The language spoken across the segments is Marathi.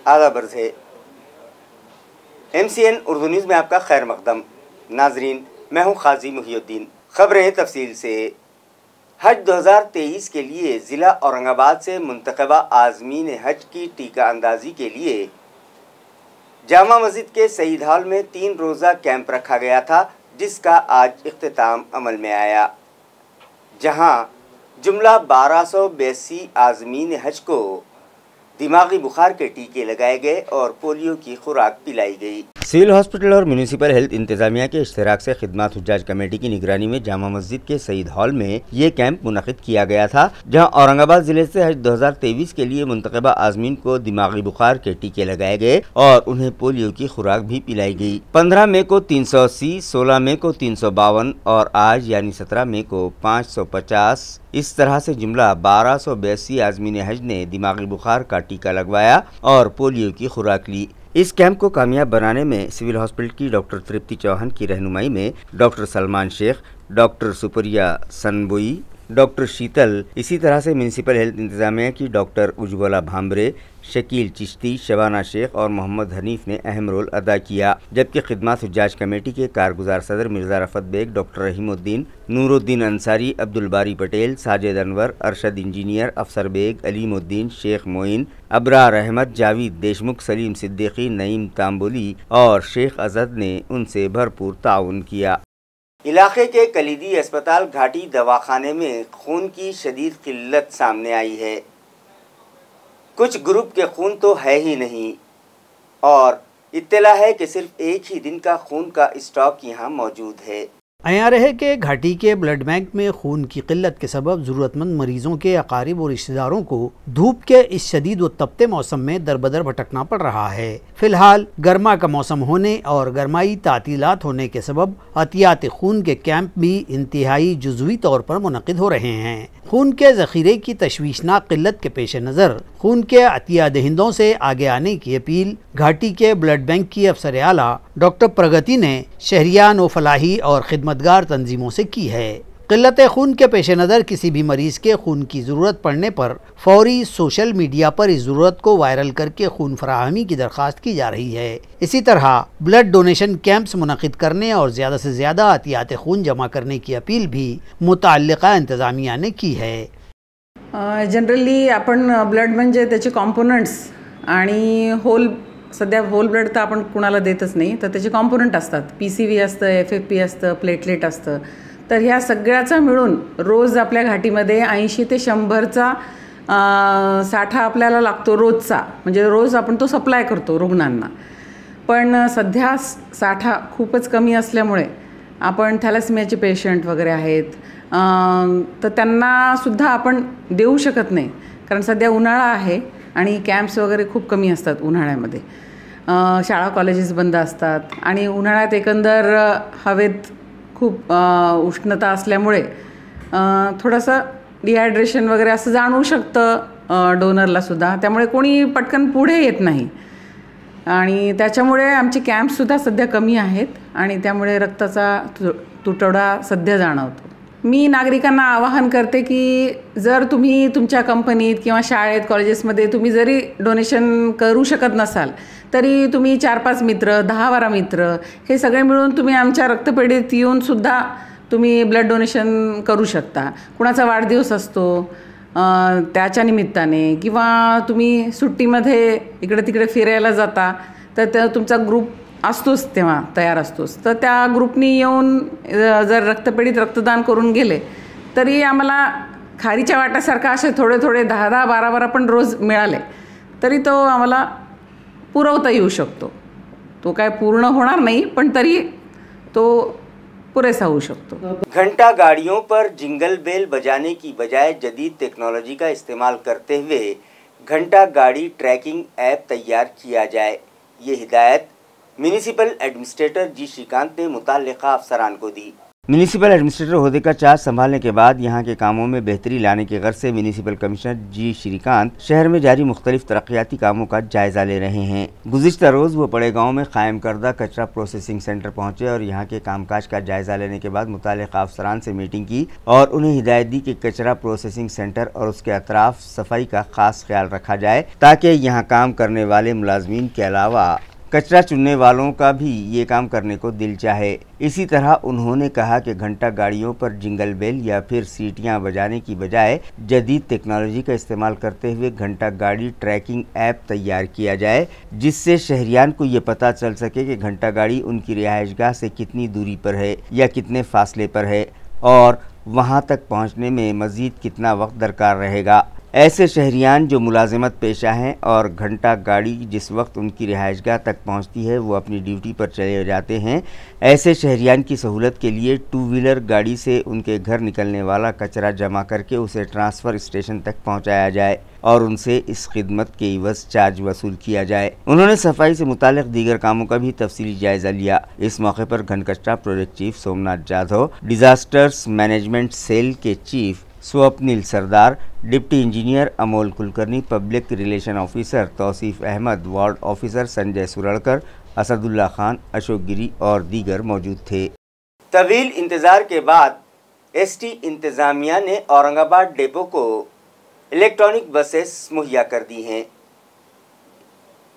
आदाब है। MCN उर्दू न्यूज़ में आपका खैर मकदम। नाजरीन, मैं हूं खाजी मुहिउद्दीन। खबरें तफसील से। हज 2023 के लिए ज़िला औरंगाबाद से मुंतखबा आज़मीन हज की टीका अंदाजी के लिए जामा मस्जिद के सईद हॉल में 3 रोज़ा कैंप रखा गया था, जिसका आज इख्तिताम अमल में आया, जहां जुमला 1282 आज़मीन हज को दिमागी बुखार के टीके लगाए गए और पोलियो की खुराक पिलाई गई। सिविल हॉस्पिटल और म्यूनिसिपल हेल्थ इंतजामिया के इश्तराक से खिदमत हुज्जाज कमेटी की निगरानी में जामा मस्जिद के सईद हॉल में ये कैंप मुनक़िद किया गया था, जहां औरंगाबाद जिले से हज 2023 के लिए मुंतखबा आज़मीन को दिमागी बुखार के टीके लगाए गए और उन्हें पोलियो की खुराक भी पिलाई गई। 15 मई को 380, 16 मई को 352 और आज यानी 17 मई को 550, इस तरह से जुमला 1282 आज़मीन हज ने दिमागी बुखार का टीका लगवाया और पोलियो की खुराक ली। इस कैंप को कामयाब बनाने में सिविल हॉस्पिटल की डॉक्टर तृप्ति चौहान की रहनुमाई में doctor Salman Shaikh, doctor Supriya Sanboi, doctor Sheetal, इसी तरह से म्यूनिसिपल हेल्थ इंतजामिया की डॉक्टर उज्ज्वला भांबरे, शकील चिश्ती, शबाना शेख और मोहम्मद हनीफ ने अहम रोल अदा किया, जबकि खिदमत हुज्जाज कमेटी के कारगुजार सदर मिर्ज़ा रफ़त बेग, डॉक्टर रहीमुद्दीन, नूरुद्दीन अंसारी, अब्दुल बारी पटेल, साजिद अनवर, अरशद इंजीनियर, अफसर बेग, अलीमुद्दीन, शेख मोइन, अबरार अहमद, जावेद देशमुख, सलीम सिद्दीकी, नईम तांबुली और शेख अजद ने उनसे भरपूर ताउन किया। इलाके के कलीदी अस्पताल घाटी दवाखाने में खून की शदीद किल्लत सामने आई है। कुछ ग्रुप के खून तो है ही नहीं और इत्तला है कि सिर्फ एक ही दिन का खून का स्टॉक यहाँ मौजूद है। आया रहे कि घाटी के ब्लड बैंक में खून की किल्लत के सबब ज़रूरतमंद मरीजों के अकारिब और रिश्तेदारों को धूप के इस शदीद व तपते मौसम में दरबदर भटकना पड़ रहा है। फिलहाल गर्मा का मौसम होने और गरमाई तातीलात होने के सबब अतियात खून के कैंप भी इंतहाई जुज़वी तौर पर मुनक़िद हो रहे हैं। खून के ज़ख़ीरे की तशवीशनाक किल्लत के पेश नज़र खून के अतिया दहिंदों से आगे आने की अपील घाटी के ब्लड बैंक की अफसर आला डॉक्टर प्रगति ने शहरियान व फलाही और खिदमतगार तंजीमों से की है। किल्लत खून के पेश नज़र किसी भी मरीज़ के खून की ज़रूरत पड़ने पर फौरी सोशल मीडिया पर इस ज़रूरत को वायरल करके खून फराहमी की दरख्वास्त की जा रही है। इसी तरह ब्लड डोनेशन कैंप्स मुनक़िद करने और ज़्यादा से ज़्यादा अतियात खून जमा करने की अपील भी मुतअल्लिक़ा इंतज़ामिया ने की है। जनरली आपण ब्लड म्हणजे त्याचे कॉम्पोनंट्स आणि सध्या होल ब्लड तर आपण कुणाला देतच नाही, तर त्याचे कॉम्पोनंट असतात, PCV असतं, FFP असतं, प्लेटलेट असतं, तर ह्या सगळ्याचा मिळून रोज आपल्या घाटीमध्ये 80 ते 100चा साठा आपल्याला लागतो रोजचा, म्हणजे रोज आपण तो सप्लाय करतो रुग्णांना। पण सध्या साठा खूपच कमी असल्यामुळे आपण थॅलेसेमियाचे पेशंट वगैरे आहेत, तर त्यांना सुद्धा आपण देऊ शकत नाही, कारण सध्या उन्हाळा आहे आणि कॅम्प्स वगैरे खूप कमी असतात उन्हाळ्यामध्ये। शाळा कॉलेजेस बंद असतात आणि उन्हाळ्यात एकंदर हवेत खूप उष्णता असल्यामुळे थोडंसं डिहायड्रेशन वगैरे असं जाणवू शकतं डोनरला सुद्धा, त्यामुळे कोणी पटकन पुढे येत नाही आणि त्याच्यामुळे आमचे कॅम्प्ससुद्धा सध्या कमी आहेत आणि त्यामुळे रक्ताचा तुटवडा सध्या जाणवतो। मी नागरिकांना आवाहन करते की जर तुम्ही तुमच्या कंपनीत किंवा शाळेत कॉलेजेसमध्ये तुम्ही जरी डोनेशन करू शकत नसाल, तरी तुम्ही 4-5 मित्र, 10-12 मित्र हे सगळे मिळून तुम्ही आमच्या रक्तपेढीत येऊन सुद्धा तुम्ही ब्लड डोनेशन करू शकता। कुणाचा वाढदिवस असतो त्याच्या निमित्ताने किंवा तुम्ही सुट्टीमध्ये इकडे तिकडे फिरायला जाता, तर तुमचा ग्रुप असतोच तेव्हा तयार असतोच, तर त्या ग्रुपनी येऊन जर रक्तपेढीत रक्तदान करून गेले तरी आम्हाला खारीच्या वाट्यासारखं असे थोडे थोडे 10-10, 12-12 पण रोज मिळाले तरी तो आम्हाला पुरवता येऊ शकतो। तो काय पूर्ण होणार नाही, पण तरी तो पुरेसा हो सकता। घंटा गाड़ियों पर जिंगल बेल बजाने की बजाय जदीद टेक्नोलॉजी का इस्तेमाल करते हुए घंटा गाड़ी ट्रैकिंग ऐप तैयार किया जाए, ये हिदायत म्यूनिसिपल एडमिनिस्ट्रेटर जी श्रीकांत ने मुतल्लिका अफसरान को दी। म्यूनिसिपल एडमिनिस्ट्रेटर ओहदे का चार्ज संभालने के बाद यहाँ के कामों में बेहतरी लाने की गर्ज से म्यूनिसिपल कमिश्नर जी श्रीकांत शहर में जारी मुख्तलिफ तरक्याती कामों का जायजा ले रहे हैं। गुज़िश्ता रोज़ वो बड़े गाँव में कायम करदा कचरा प्रोसेसिंग सेंटर पहुँचे और यहाँ के कामकाज का जायजा लेने के बाद मुताल्लिक़ अफसरान से मीटिंग की और उन्हें हिदायत दी कि कचरा प्रोसेसिंग सेंटर और उसके अतराफ सफाई का खास ख्याल रखा जाए ताकि यहाँ काम करने वाले मुलाजमीन के अलावा कचरा चुनने वालों का भी ये काम करने को दिल चाहे। इसी तरह उन्होंने कहा कि घंटा गाड़ियों पर जिंगल बेल या फिर सीटियां बजाने की बजाय जदीद टेक्नोलॉजी का इस्तेमाल करते हुए घंटा गाड़ी ट्रैकिंग ऐप तैयार किया जाए, जिससे शहरियान को ये पता चल सके कि घंटा गाड़ी उनकी रिहाइशगाह से कितनी दूरी पर है या कितने फासले पर है और वहां तक पहुंचने में मज़ीद कितना वक्त दरकार रहेगा। ऐसे शहरियान जो मुलाजिमत पेशा हैं और घंटा गाड़ी जिस वक्त उनकी रिहाइशगाह तक पहुंचती है वो अपनी ड्यूटी पर चले जाते हैं, ऐसे शहरियान की सहूलत के लिए टू व्हीलर गाड़ी से उनके घर निकलने वाला कचरा जमा करके उसे ट्रांसफ़र स्टेशन तक पहुंचाया जाए और उनसे इस खिदमत के इवज़ चार्ज वसूल किया जाए। उन्होंने सफाई से मुताल्लिक़ दीगर कामों का भी तफसीली जायज़ा लिया। इस मौके पर घनकचरा project chief Somnath Jadhav, disasters management cell के chief Swapnil Sardar, deputy engineer Amol Kulkarni, public relation officer Tauseef Ahmed, ward officer Sanjay Suradkar, Asadullah Khan, Ashok Giri और दीगर मौजूद थे। तवील इंतज़ार के बाद एसटी इंतज़ामिया ने औरंगाबाद डिपो को इलेक्ट्रॉनिक बसेस मुहैया कर दी हैं।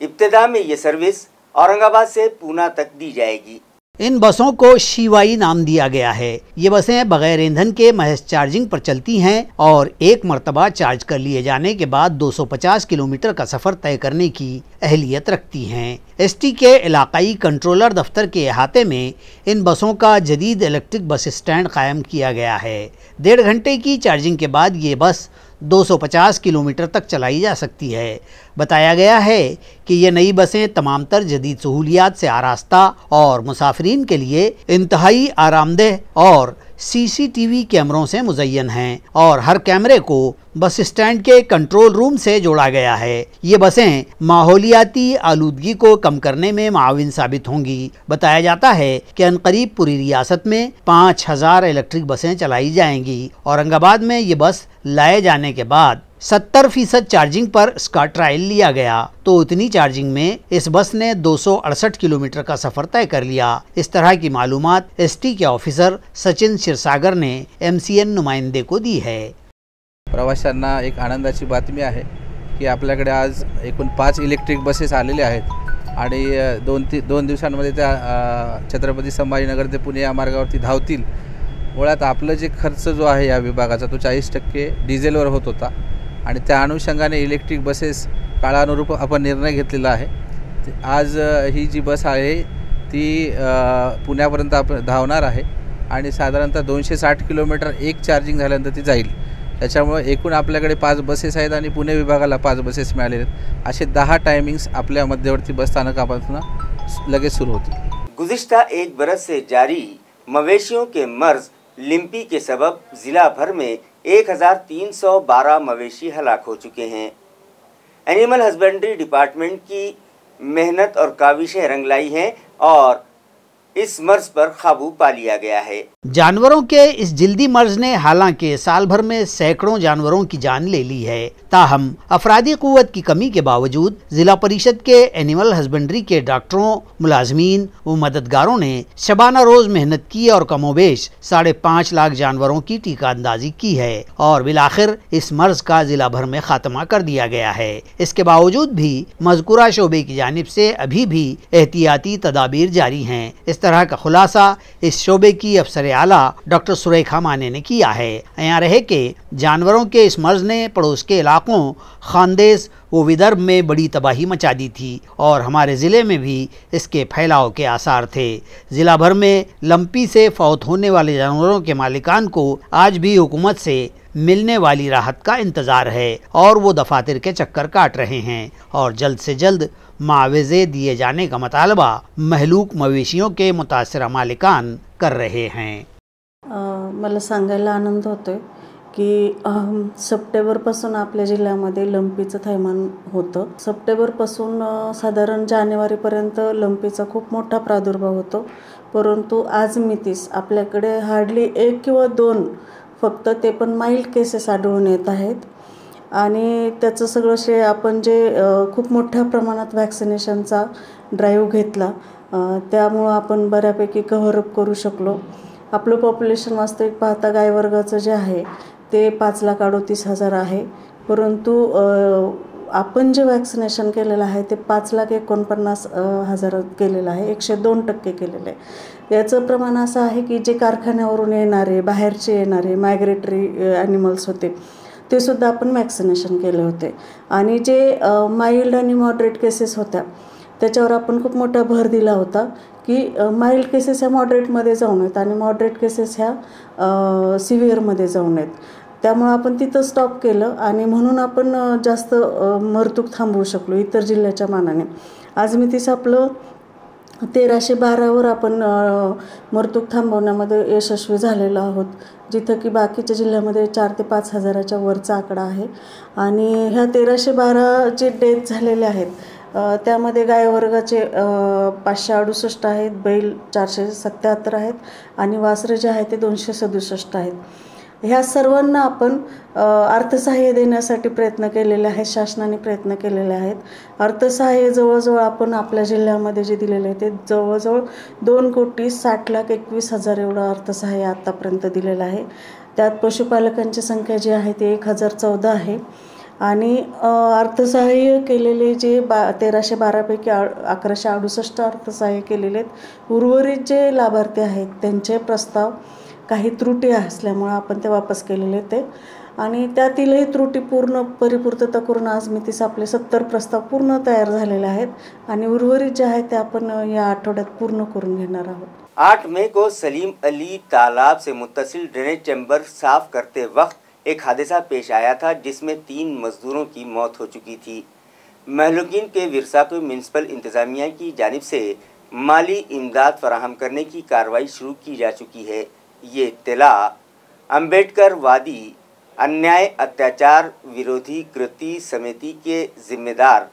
इब्तिदा में ये सर्विस औरंगाबाद से पूना तक दी जाएगी। इन बसों को शिवाई नाम दिया गया है। ये बसें बगैर ईंधन के महज चार्जिंग पर चलती हैं और एक मरतबा चार्ज कर लिए जाने के बाद 250 किलोमीटर का सफ़र तय करने की अहलियत रखती हैं। एसटी के इलाकाई कंट्रोलर दफ्तर के अहाते में इन बसों का जदीद इलेक्ट्रिक बस स्टैंड कायम किया गया है। 1.5 घंटे की चार्जिंग के बाद ये बस 250 किलोमीटर तक चलाई जा सकती है। बताया गया है कि ये नई बसें तमाम तर जदीद सहूलियात से आरास्ता और मुसाफिरीन के लिए इंतहाई आरामदेह और सीसीटीवी कैमरों से मुज़य्यन हैं और हर कैमरे को बस स्टैंड के कंट्रोल रूम से जोड़ा गया है। ये बसें माहौलियाती आलूदगी को कम करने में माविन साबित होंगी। बताया जाता है कि अनकरीब पूरी रियासत में 5000 इलेक्ट्रिक बसें चलाई जाएंगी। औरंगाबाद में ये बस लाए जाने के बाद 70% चार्जिंग पर इसका ट्रायल लिया गया तो उतनी चार्जिंग में इस बस ने 268 किलोमीटर का सफ़र तय कर लिया। इस तरह की मालूमात एसटी के ऑफिसर सचिन क्षीरसागर ने MCN नुमाइंदे को दी है। प्रवाशांना एक आनंदाची बातमी आहे की आपल्याकडे आज एकूण 5 इलेक्ट्रिक बसेस आलेल्या आहेत आणि दोन दिवसांमध्ये त्या छत्रपती संभाजीनगर ते पुणे या मार्गावरती धावतील। मुळात आपलं जे खर्च जो आहे या विभागाचा तो 40% डिझेलवर होत होता आणि त्या अनुषंगाने इलेक्ट्रिक बसेस काळानुरूप आपण निर्णय घेतलेला आहे। आज ही जी बस आहे ती पुण्यापर्यंत धावणार आहे आणि साधारणतः 260 किलोमीटर एक चार्जिंग झाल्यानंतर ती जाईल। त्याच्यामुळे एकूण आपल्याकडे 5 बसेस आहेत आणि पुणे विभागाला 5 बसेस मिळाले आहेत। असे 10 टायमिंग्स आपल्या मध्यवर्ती बस स्थानकापासून लगेच सुरू होतील। गुज़िश्ता एक बरस से जारी मवेशियों के मर्ज लिम्पी के सबब ज़िला भर में 1312 मवेशी हलाक हो चुके हैं। एनिमल हस्बेंड्री डिपार्टमेंट की मेहनत और काविशें रंग लाई हैं और इस मर्ज पर काबू पा लिया गया है। जानवरों के इस जिल्दी मर्ज ने हालांकि साल भर में सैकड़ों जानवरों की जान ले ली है, ताहम अफरादी कुव्वत की कमी के बावजूद जिला परिषद के एनिमल हस्बेंड्री के डॉक्टरों, मुलाजमीन व मददगारों ने शबाना रोज मेहनत की और कमोबेश 5.5 लाख जानवरों की टीका अंदाजी की है और बिलाखिर इस मर्ज का जिला भर में खात्मा कर दिया गया है। इसके बावजूद भी मज़कूरा शोबे की जानिब से अभी भी एहतियाती तदाबीर जारी हैं। इस तरह का खुलासा इस शोबे की अफसर आला डॉक्टर सुरेखा माने ने किया है। यहाँ रहे कि जानवरों के इस मर्ज ने पड़ोस के इलाकों खानदेश व विदर्भ में बड़ी तबाही मचा दी थी और हमारे ज़िले में भी इसके फैलाव के आसार थे। ज़िला भर में लंपी से फौत होने वाले जानवरों के मालिकान को आज भी हुकूमत से मिलने वाली राहत का इंतज़ार है और वो दफातर के चक्कर काट रहे हैं और जल्द से जल्द मुआवजे दिए जाने का मुतालबा महलूक मवेशियों के मुतासरा मालिकान कर रहे हैं। मला सांगायला आनंद होतोय की सप्टेंबरपासून आपल्या जिल्ह्यामध्ये लंपीचं थैमान होतं. सप्टेंबरपासून साधारण जानेवारीपर्यंत लंपीचा खूप मोठा प्रादुर्भाव होतो. परंतु आज मितीस आपल्याकडे हार्डली 1 किंवा 2 फक्त, ते पण माइल्ड केसेस आढळून येत आहेत. आणि त्याचं सगळं श्रेय आपण जे खूप मोठ्या प्रमाणात वॅक्सिनेशनचा ड्राईव्ह घेतला त्यामुळं आपण बऱ्यापैकी कव्हरअप करू शकलो. आपलं पॉप्युलेशन वास्तविक पाहता गायवर्गाचं जे आहे ते 5,38,000 आहे. परंतु आपण जे वॅक्सिनेशन केलेलं आहे ते 5,49,000 केलेलं आहे, 102% केलेलं आहे. याचं प्रमाण असं आहे की जे कारखान्यावरून येणारे, बाहेरचे येणारे मायग्रेटरी ॲनिमल्स होते ते सुद्धा आपण वॅक्सिनेशन केले होते. आणि जे माइल्ड आणि मॉडरेट केसेस होत्या त्याच्यावर आपण खूप मोठा भर दिला होता की माइल्ड केसेस ह्या मॉडरेटमध्ये जाऊ नयेत आणि मॉडरेट केसेस ह्या सिव्हिअरमध्ये जाऊ नयेत. त्यामुळं आपण तिथं स्टॉप केलं आणि म्हणून आपण जास्त मरतूक थांबवू शकलो इतर जिल्ह्याच्या मानाने. आज मितीस आपलं 1,312वर आपण मरतूक थांबवण्यामध्ये यशस्वी झालेलो आहोत, जिथं की बाकीच्या जिल्ह्यामध्ये 4,000 ते 5,000च्या वरचा आकडा आहे. आणि ह्या 1,312 जे डेथ झालेले आहेत त्यामध्ये गायवर्गाचे 568 आहेत, बैल 477 आहेत आणि वासरे जे आहेत ते 267 आहेत. ह्या सर्वांना आपण अर्थसहाय्य देण्यासाठी प्रयत्न केलेले आहेत, शासनाने प्रयत्न केलेले आहेत. अर्थसहाय्य जवळजवळ आपण आपल्या जिल्ह्यामध्ये जे दिलेले आहे ते जवळजवळ 2,60,21,000 एवढं अर्थसहाय्य आत्तापर्यंत दिलेलं आहे. त्यात पशुपालकांची संख्या जी आहे ते 1,014 आहे. आणि अर्थसहाय्य केलेले जे 1,312 पैकी 1,168 अर्थसहाय्य केलेले आहेत. उर्वरित जे लाभार्थी आहेत त्यांचे प्रस्ताव काही त्रुटी असल्यामुळं आपण ते वापस केलेले ते, आणि त्यातीलही त्रुटी परिपूर्तता करून आज मितीस आपले 70 प्रस्ताव पूर्ण तयार झालेले आहेत आणि उर्वरित जे आहे ते आपण या आठवड्यात पूर्ण करून घेणार आहोत. 8 मई को सलीम अली तालाब से मुत्तसिल ड्रेनेज चैम्बर साफ करते वक्त एक हादसा पेश आया था जिसमें 3 मजदूरों की मौत हो चुकी थी. महलूकीन के विरसा को म्यूनसिपल इंतजामिया की जानिब से माली इमदाद फराहम करने की कार्रवाई शुरू की जा चुकी है. ये इत्तला अम्बेडकर वादी अन्याय अत्याचार विरोधी कृति समिति के जिम्मेदार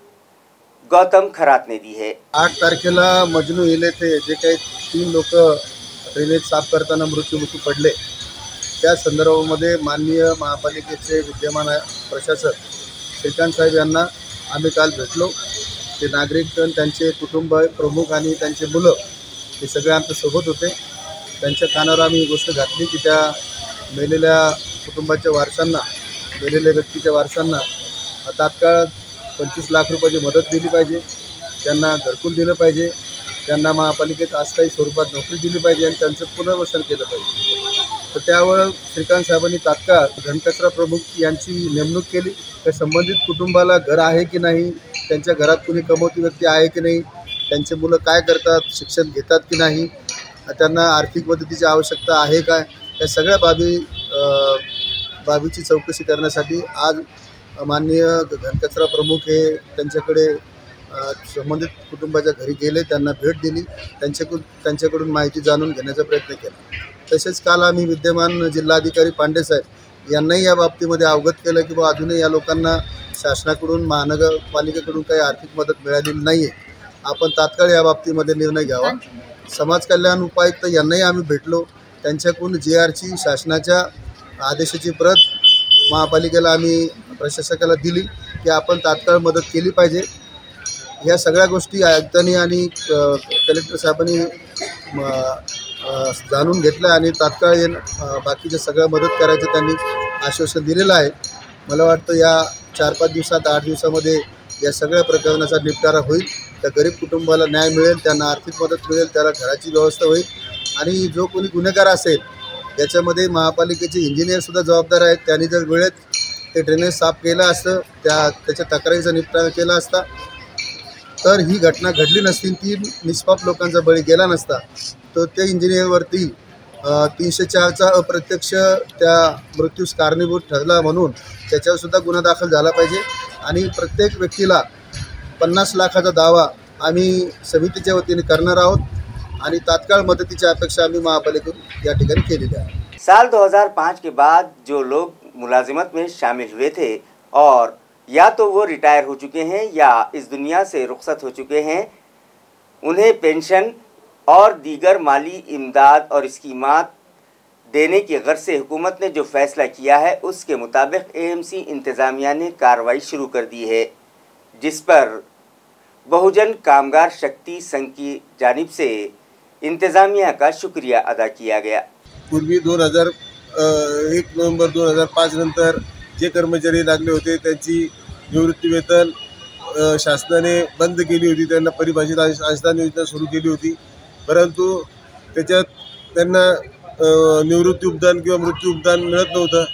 गौतम खरात ने दी है. 8 तारखेला मजनू इले थे जे काही 3 लोक ड्रेनेज साफ करताना मृत्युमुखी पडले त्या संदर्भामध्ये माननीय महापालिकेचे विद्यमान प्रशासक श्रीकांत साहेब यांना आम्ही काल भेटलो. ते नागरिक त्यांचे कुटुंब प्रमुख आणि त्यांचे मुलं हे सगळे आमच्या सोबत होते. त्यांच्या कानावर आम्ही ही गोष्ट घातली की त्या मेलेल्या कुटुंबाच्या वारसांना, मेलेल्या व्यक्तीच्या वारसांना तात्काळ 25 लाख रुपयाची मदत दिली पाहिजे, त्यांना घरकुल दिलं पाहिजे, त्यांना महापालिकेत अस्थायी स्वरूपात नोकरी दिली पाहिजे आणि त्यांचं पुनर्वसन केलं पाहिजे. तर त्यावर श्रीकांत साहेबांनी तात्काळ घनकचरा प्रमुख यांची नेमणूक केली. त्या संबंधित कुटुंबाला घर आहे की नाही, त्यांच्या घरात कुणी कमवती व्यक्ती आहे की नाही, त्यांचे मुलं काय करतात, शिक्षण घेतात की नाही, त्यांना आर्थिक मदतीची आवश्यकता आहे काय, या सगळ्या बाबीची चौकशी करण्यासाठी आज माननीय घनकचरा प्रमुख हे त्यांच्याकडे संबंधित कुटुंबाच्या घरी गेले, त्यांना भेट दिली, त्यांच्याकडून माहिती जाणून घेण्याचा प्रयत्न केला. तसेच काल आम्ही विद्यमान जिल्हाधिकारी पांडे साहेब यांनाही या बाबतीमध्ये अवगत केलं की बा अजूनही या लोकांना शासनाकडून, महानगरपालिकेकडून काही आर्थिक मदत मिळालेली नाही आहे, आपण तात्काळ या बाबतीमध्ये निर्णय घ्यावा. समाज कल्याण उपायुक्त यांनाही आम्ही भेटलो, त्यांच्याकडून GRची शासनाच्या आदेशाची प्रत महापालिकेला आम्ही प्रशासकाला दिली की आपण तात्काळ मदत केली पाहिजे. ह्या सगळ्या गोष्टी आयुक्तांनी आणि कलेक्टर साहेबांनी जाणून घेतलं आणि तात्काळ बाकीच्या सगळ्या मदत करायचं त्यांनी आश्वासन दिलेलं आहे. मला वाटतं या 4-5 दिवसात, 8 दिवसामध्ये या सगळ्या प्रकरणाचा निपटारा होईल. त्या गरीब कुटुंबाला न्याय मिळेल, त्यांना आर्थिक मदत मिळेल, त्याला घराची व्यवस्था होईल आणि जो कोणी गुन्हेगार असेल याच्यामध्ये महापालिकेचे इंजिनियरसुद्धा जबाबदार आहेत. त्यांनी जर वेळेत ते ड्रेनेज साफ केलं असतं, त्याच्या तक्रारीचा निपटारा केला असता तर ही घटना घडली नसती, 3 निष्पाप लोकांचा बळी गेला नसता. तर त्या इंजिनियरवरती 304चा अप्रत्यक्ष त्या मृत्यूस कारणीभूत ठरला म्हणून त्याच्यावरसुद्धा गुन्हा दाखल झाला पाहिजे आणि प्रत्येक व्यक्तीला 50 लाखाचा दावा आम्ही समितीच्या वतीने करणार आहोत आणि तात्काळ मदतीची अपेक्षा आम्ही महापालिकेतून या ठिकाणी केलेली आहे. साल 2005 के बाद जो लोग मुलाजिमत में शामिल हुए थे और या तो वो रिटायर हो चुके हैं या इस दुनिया से रुखसत हो चुके हैं। उन्हें पेंशन और दीगर माली इमदाद और स्कीमात देने की गर्ज से हुकूमत ने जो फैसला किया है उसके मुताबिक एएमसी इंतज़ामिया ने कार्रवाई शुरू कर दी है, जिस पर बहुजन कामगार शक्ति संघ की जानिब से इंतज़ामिया का शुक्रिया अदा किया गया। पूर्वी 1 नोव्हेंबर 2005 नंतर जे कर्मचारी लागले होते त्यांची निवृत्तीवेतन शासनाने बंद केली होती, त्यांना परिभाषित अंशदान योजना सुरू केली होती, परंतु त्याच्यात त्यांना निवृत्ती उपदान किंवा मृत्यू उपदान मिळत नव्हतं।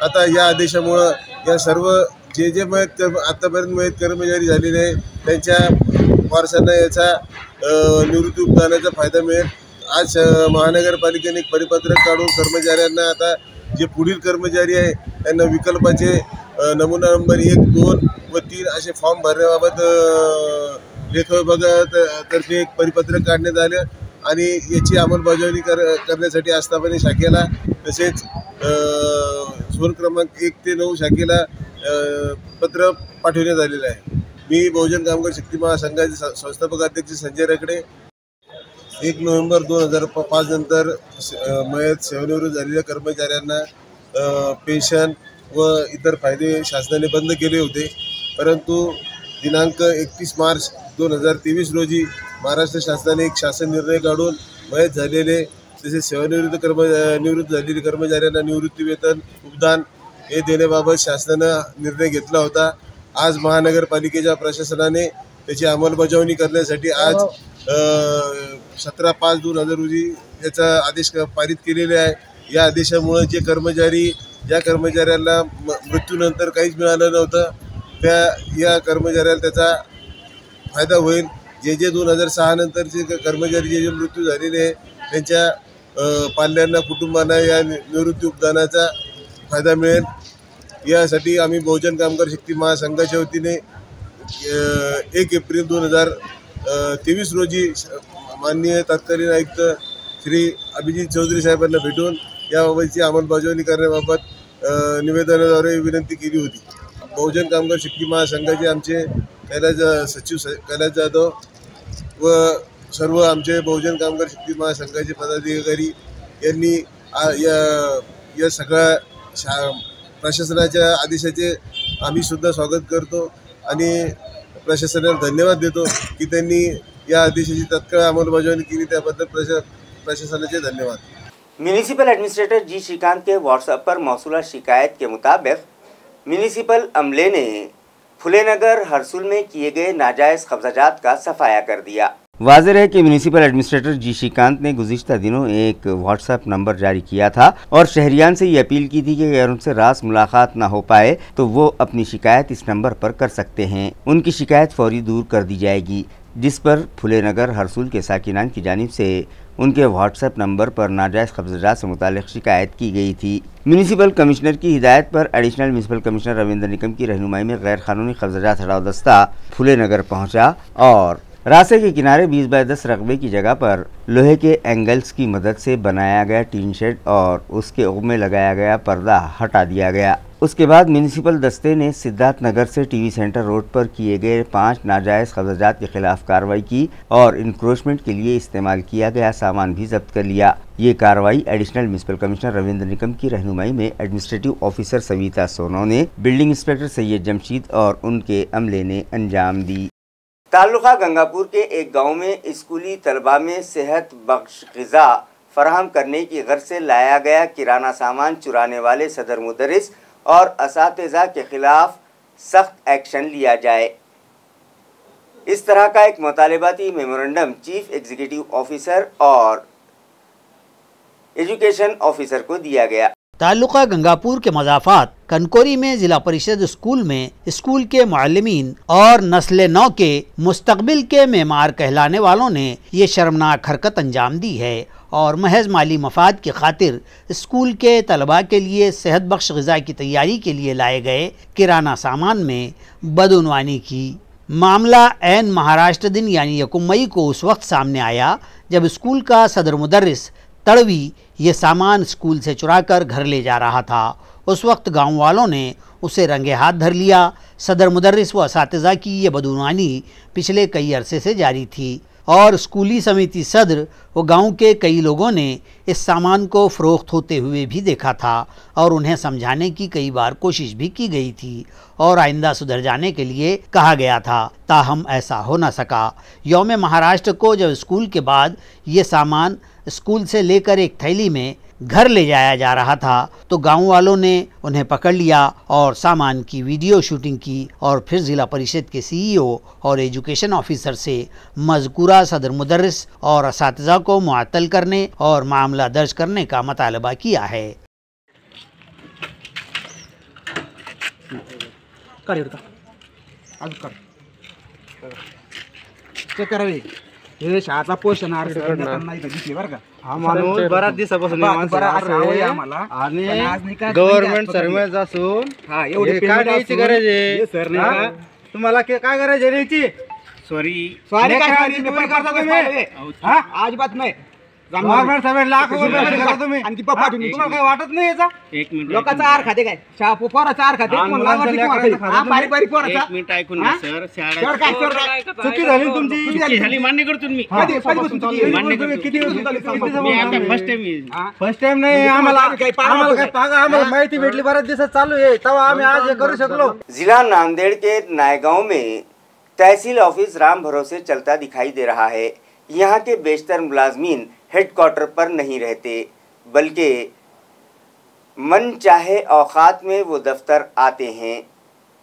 आता या आदेशामुळं या सर्व जे मयत आतापर्यंत मयत कर्मचारी झालेले आहे त्यांच्या वारसांना याचा निवृत्ती उपदानाचा फायदा मिळेल। आज महानगरपालिकेने एक परिपत्रक काढून कर्मचाऱ्यांना आता जे पुढील कर्मचारी आहे त्यांना विकल्पाचे नमुना नंबर 1, 2 व 3 असे फॉर्म भरण्याबाबत लेखा विभागातर्फे एक परिपत्रक काढण्यात आले आणि याची अंमलबजावणी करण्यासाठी आस्थापना शाखेला तसेच झोन क्रमांक 1 ते 9 शाखेला पत्र पाठवण्यात आलेलं आहे। मी बहुजन कामगार शक्ती महासंघाचे संस्थापक अध्यक्ष संजय रकडे 1 नोव्हेंबर 2005 नंतर मयत सेवानिवृत्त झालेल्या कर्मचाऱ्यांना पेन्शन व इतर फायदे शासनाने बंद केले होते, परंतु दिनांक 31 मार्च 2023 रोजी महाराष्ट्र शासनाने एक शासन निर्णय काढून मयत झालेले तसेच निवृत्त झालेले कर्मचाऱ्यांना निवृत्तीवेतन उपदान हे देण्याबाबत शासनानं निर्णय घेतला होता। आज महानगरपालिकेच्या प्रशासनाने त्याची अंमलबजावणी करण्यासाठी आज 17/5/2000 रोजी याचा आदेश पारित केलेले आहे। या आदेशामुळे ज्या कर्मचाऱ्यांना मृत्यूनंतर काहीच मिळालं नव्हतं या कर्मचाऱ्याला त्याचा फायदा होईल। जे 2006 नंतरचे कर्मचारी जे मृत्यू झालेले आहे त्यांच्या पाल्यांना कुटुंबांना या निवृत्ती उपदानाचा फायदा मिळेल। यासाठी आम्ही बहुजन कामगार शक्ती महासंघाच्या वतीने 1 एप्रिल 2023 रोजी माननीय तत्कालीन आयुक्त श्री अभिजित चौधरी साहेबांना भेटून याबाबतची अंमलबजावणी करण्याबाबत निवेदनाद्वारे विनंती केली होती। बहुजन कामगार शक्ती महासंघाचे आमचे सचिव कैलास जाधव व सर्व आमचे बहुजन कामगार शक्ती महासंघाचे पदाधिकारी यांनी या सगळ्या प्रशासनाच्या आदेशाचे आम्ही सुद्धा स्वागत करतो आणि प्रशासनाला धन्यवाद देतो की त्यांनी या आदेशाची तत्काळ अंमलबजावणी केली, त्याबद्दल प्रशासनाचे धन्यवाद। म्यूनिसिपल एडमिनिस्ट्रेटर जी श्रीकांत के व्हाट्सएप पर मौसूला शिकायत के मुताबिक म्यूनिसिपल अमले ने फुलेनगर हरसुल में किए गए नाजायज़ कब्जाजात का सफाया कर दिया। वाज़ेह है कि म्यूनिसिपल एडमिनिस्ट्रेटर जी श्रीकांत ने गुज़िश्ता दिनों एक व्हाट्सएप नंबर जारी किया था और शहरियान से ये अपील की थी कि अगर उनसे रास मुलाकात ना हो पाए तो वो अपनी शिकायत इस नंबर पर कर सकते हैं। उनकी शिकायत फौरी दूर कर दी जाएगी, जिस पर फुलेनगर हरसुल के साकिनान की जानिब से उनके व्हाट्सएप नंबर पर नाजायज़ कब्जात से मुतालिक शिकायत की गई थी। म्यूनिसिपल कमिश्नर की हिदायत पर additional municipal commissioner Ravindra Nikam की रहनुमाई में गैर कानूनी कब्जात हटाओ दस्ता फुलेनगर पहुँचा और रास्ते के किनारे 20 बाय 10 रकबे की जगह पर लोहे के एंगल्स की मदद से बनाया गया टीन शेड और उसके उग में लगाया गया पर्दा हटा दिया गया। उसके बाद म्यूनिसिपल दस्ते ने सिद्धार्थ नगर से टीवी सेंटर रोड पर किए गए 5 नाजायज़ कब्जात के खिलाफ कार्रवाई की और इंक्रोचमेंट के लिए इस्तेमाल किया गया सामान भी जब्त कर लिया। ये कार्रवाई additional municipal commissioner Ravindra Nikam की रहनुमाई में administrative officer Savita Sonone, building inspector Syed Jamshid और उनके अमले ने अंजाम दी। ताल्लुका गंगापुर के एक गांव में स्कूली तलबा में सेहत बख्श ग़िज़ा फराहम करने की गर्ज से लाया गया किराना सामान चुराने वाले सदर मुदर्रिस और असातिज़ा के खिलाफ सख्त एक्शन लिया जाए। इस तरह का एक मुतालबाती मेमोरेंडम चीफ एग्जीक्यूटिव ऑफिसर और एजुकेशन ऑफिसर को दिया गया। ताल्लुका गंगापुर के मज़ाफ़ात कनकोरी में ज़िला परिषद स्कूल में स्कूल के मुअल्लिमीन और नस्ल नौ के मुस्तकबिल के मेमार कहलाने वालों ने ये शर्मनाक हरकत अंजाम दी है और महज माली मफाद की खातिर स्कूल के तलबा के लिए सेहत बख्श ग़िज़ा की तैयारी के लिए लाए गए किराना सामान में बदउनवानी की। मामला ऐन महाराष्ट्र दिन यानी 1 मई को उस वक्त सामने आया जब स्कूल का सदर मुदर्रिस तड़वी ये सामान स्कूल से चुराकर घर ले जा रहा था। उस वक्त गांव वालों ने उसे रंगे हाथ धर लिया। सदर मुदर्रिस व असातिज़ा की ये बदुनवानी पिछले कई अरसे से जारी थी और स्कूली समिति सदर व गांव के कई लोगों ने इस सामान को फ़रोख्त होते हुए भी देखा था और उन्हें समझाने की कई बार कोशिश भी की गई थी और आइंदा सुधर जाने के लिए कहा गया था, ताहम ऐसा हो न सका। यौम महाराष्ट्र को जब स्कूल के बाद ये सामान स्कूल से लेकर एक थैली में घर ले जाया जा रहा था तो गांव वालों ने उन्हें पकड़ लिया और सामान की वीडियो शूटिंग की और फिर ज़िला परिषद के CEO और एजुकेशन ऑफिसर से मज़कूरा सदर मुदर्रिस और असातिज़ा को मुअत्तल करने और मामला दर्ज करने का मुतालबा किया है। हे शाळेचा पोषण आहार नाही दिसली बरं का. हा माणूस बराच दिवसापासून आणि गव्हर्नमेंट सर्व्हिस असून एवढे काय द्यायची गरज आहे तुम्हाला काय गरज आहे द्यायची? सॉरी करता तुम्ही अजिबात नाही. गव्हर्नमेंट सर्व्हिस लाख रुपये करा तुम्ही आणि तुम्हाला काय वाटत नाही याचा? लोकांचा आहार खाते काय पोराचा आहार खाते बारीक बारीक पोराचा. एक मिनिट ऐकून घ्या सर. चुकी झाली तुमची. चुकी झाली मान्य करतो मी. मान्य करतो. किती मी आता फर्स्ट टाइम नाही. आम्हाला आम्हाला माहिती भेटली बऱ्याच दिवसात चालू आहे तेव्हा आम्ही आज हे करू शकलो. जिला नांदेड़ के नायगांव में तहसील ऑफिस राम भरोसे चलता दिखाई दे रहा है। यहाँ के बेशतर मुलाजमीन हेडक्वार्टर पर नहीं रहते बल्कि मन चाहे औकात में वो दफ्तर आते हैं,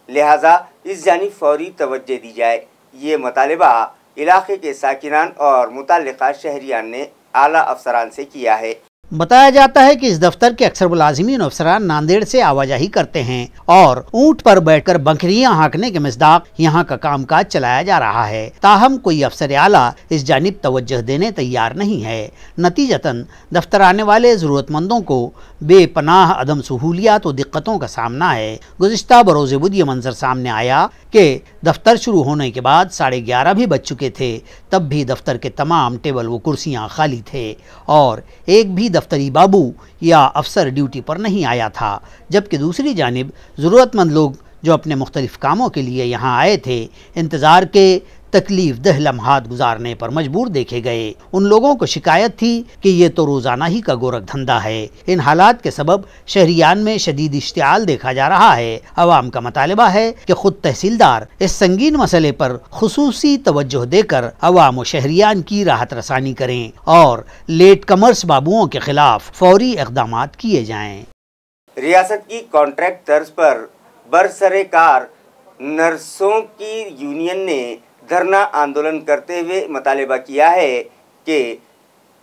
लिहाजा इस जानिब फौरी तवज्जो दी जाए। ये मुतालबा इलाके के साकिनान और मुतल्लिका शहरियान ने आला अफसरान से किया है। बताया जाता है कि इस दफ्तर के अक्सर मुलाजिमीन अफसरान नांदेड़ से आवाजाही करते हैं और ऊंट पर बैठकर बकरियां हाँकने के मिसदाक यहाँ का कामकाज चलाया जा रहा है। ताहम कोई अफसर आला इस जानिब तवज्जो देने तैयार नहीं है। नतीजतन दफ्तर आने वाले ज़रूरतमंदों को बेपनाह अदम सहूलियात और दिक्कतों का सामना है। गुज़िश्ता बरोज़ बुध ये मंजर सामने आया कि दफ्तर शुरू होने के बाद 11:30 भी बज चुके थे, तब भी दफ्तर के तमाम टेबल व कुर्सियाँ खाली थे और एक भी दफ्तरी बाबू या अफसर ड्यूटी पर नहीं आया था। जबकि दूसरी जानिब ज़रूरतमंद लोग जो अपने मुख्तलिफ़ कामों के लिए यहाँ आए थे, इंतज़ार के तकलीफ दह लम्हात गुजारने पर मजबूर देखे गए। उन लोगों को शिकायत थी कि ये तो रोज़ाना ही का गोरख धंधा है। इन हालात के सबब शहरियान में शदीद इश्तियाल देखा जा रहा है। अवाम का मुतालबा है कि खुद तहसीलदार इस संगीन मसले पर खुसूसी तवज्जो देकर अवाम व शहरियान की राहत रसानी करें और लेट कमर्स बाबुओं के खिलाफ फौरी इक़दामात किए जाएँ। रियासत की कॉन्ट्रैक्ट तर्ज पर बरसरे कार नर्सों की यूनियन ने धरना आंदोलन करते हुए मुतालबा किया है कि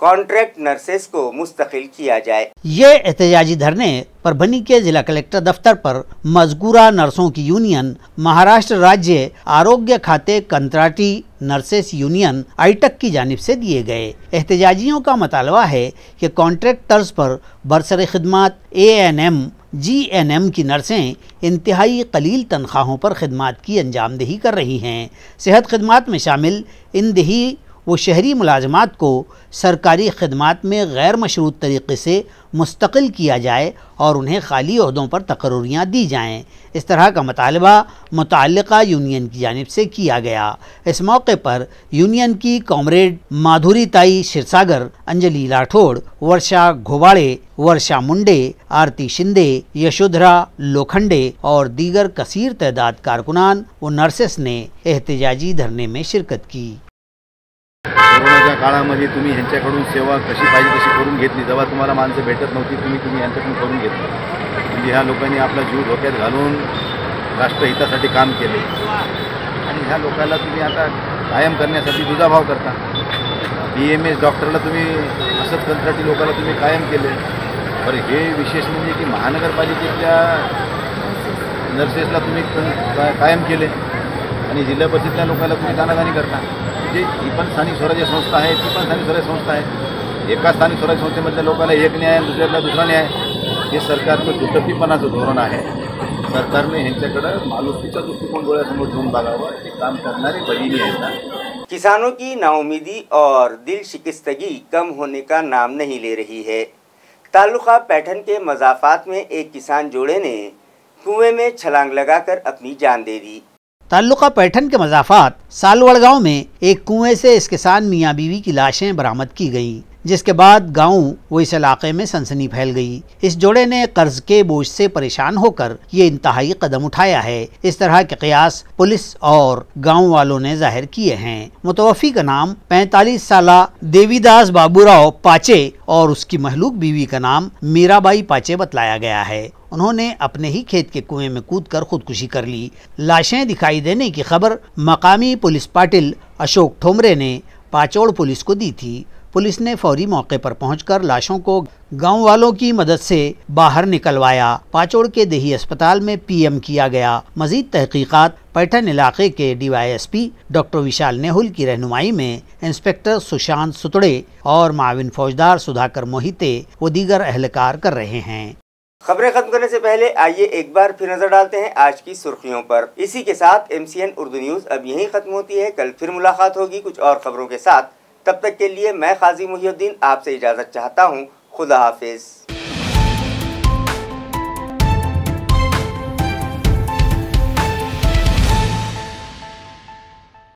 कॉन्ट्रैक्ट नर्सेस को मुस्तकिल किया जाए। ये एहतजाजी धरने परभनी के जिला कलेक्टर दफ्तर पर मज़कूरा नर्सों की यूनियन, महाराष्ट्र राज्य आरोग्य खाते कंत्राटी नर्सेस यूनियन आईटक की जानिब से दिए गए। एहतजाजियों का मुतालबा है कि कॉन्ट्रैक्ट तर्ज पर बरसरे खिदमत ANM GNM की नर्सें इंतहाई कलील तनख्वाहों पर खिदमत की अंजामदही कर रही हैं। सेहत खिदमत में शामिल इन दही वो शहरी मुलाजमात को सरकारी खिदमत में गैर मशरूत तरीक़े से मुस्तकिल किया जाए और उन्हें खाली ओहदों पर तकर्रियाँ दी जाएँ। इस तरह का मुतालबा मुतअल्लिक़ा यूनियन की जानिब से किया गया। इस मौके पर यूनियन की कॉमरेड माधुरी ताई शिरसागर, अंजलि राठौड़, वर्षा घोबाड़े, वर्षा मुंडे, आरती शिंदे, यशोधरा लोखंडे और दीगर कसीर तादाद कारकुनान व नर्सेस ने एहतजाजी धरने में शिरकत की। कोरोनाच्या काळामध्ये तुम्ही ह्यांच्याकडून सेवा कशी पाहिजे तशी करून घेतली। जेव्हा तुम्हाला माणसं भेटत नव्हती तुम्ही यांच्याकडून करून घेतली। म्हणजे ह्या लोकांनी आपला जीव धोक्यात घालून राष्ट्रहितासाठी काम केले आणि ह्या लोकांना तुम्ही आता कायम करण्यासाठी दुजाभाव करता। BMS डॉक्टरला तुम्ही असंच कंत्राटी लोकांना तुम्ही कायम केले। बरं हे विशेष म्हणजे की महानगरपालिकेच्या नर्सेसला तुम्ही कायम केले आणि जिल्हा परिषदच्या लोकांना तुम्ही दानादानी करता। म्हणजे ही पण स्थानिक स्वराज्य संस्था आहे, ती पण स्थानिक स्वराज्य संस्था आहे। एका स्थानिक स्वराज्य संस्थेमधल्या लोकांना एक न्याय, दुसऱ्याला दुसरा न्याय, हे सरकारचं दुटप्पीपणाचं धोरण आहे। सरकारने ह्यांच्याकडं मालुसकीचा दृष्टिकोन डोळ्यासमोर ठेवून बघावं। हे काम करणारे भगिनी आहेत ना, किसानों की नाउमीदी और दिल शिकस्तगी कम होने का नाम नहीं ले रही है। तालुका पैठन के मजाफात में एक किसान जोड़े ने कुएं में छलांग लगाकर अपनी जान दे दी। ताल्लुका पैठन के मजाफात सालवड़ गांव में एक कुएं से इस किसान मियाँ बीवी की लाशें बरामद की गईं, जिसके बाद गांव व इस इलाके में सनसनी फैल गई। इस जोड़े ने कर्ज के बोझ से परेशान होकर ये इंतहाई कदम उठाया है। इस तरह के कयास पुलिस और गांव वालों ने जाहिर किए हैं। मुतवफ़ी का नाम 45 साला देवीदास बाबूराव पाचे और उसकी महलूक बीवी का नाम मीराबाई पाचे बतलाया गया है। उन्होंने अपने ही खेत के कुएं में कूदकर खुदकुशी कर ली। लाशें दिखाई देने की खबर मकामी पुलिस पाटिल अशोक ठोमरे ने पाचौड़ पुलिस को दी थी। पुलिस ने फौरी मौके पर पहुंचकर लाशों को गांव वालों की मदद से बाहर निकलवाया। पाचौड़ के देही अस्पताल में पीएम किया गया। मजीद तहकीकात पैठन इलाके के DYSP डॉक्टर विशाल नेहुल की रहनुमाई में इंस्पेक्टर सुशांत सुतड़े और माविन फौजदार सुधाकर मोहिते व दीगर अहलकार कर रहे हैं। खबरें खत्म करने से पहले आइए एक बार फिर नजर डालते हैं आज की सुर्खियों पर। इसी के साथ MCN उर्दू न्यूज अब यहीं खत्म होती है। कल फिर मुलाकात होगी कुछ और खबरों के साथ। तब तक के लिए मैं काजी मुहिउद्दीन आपसे इजाजत चाहता हूँ। खुदा हाफिज।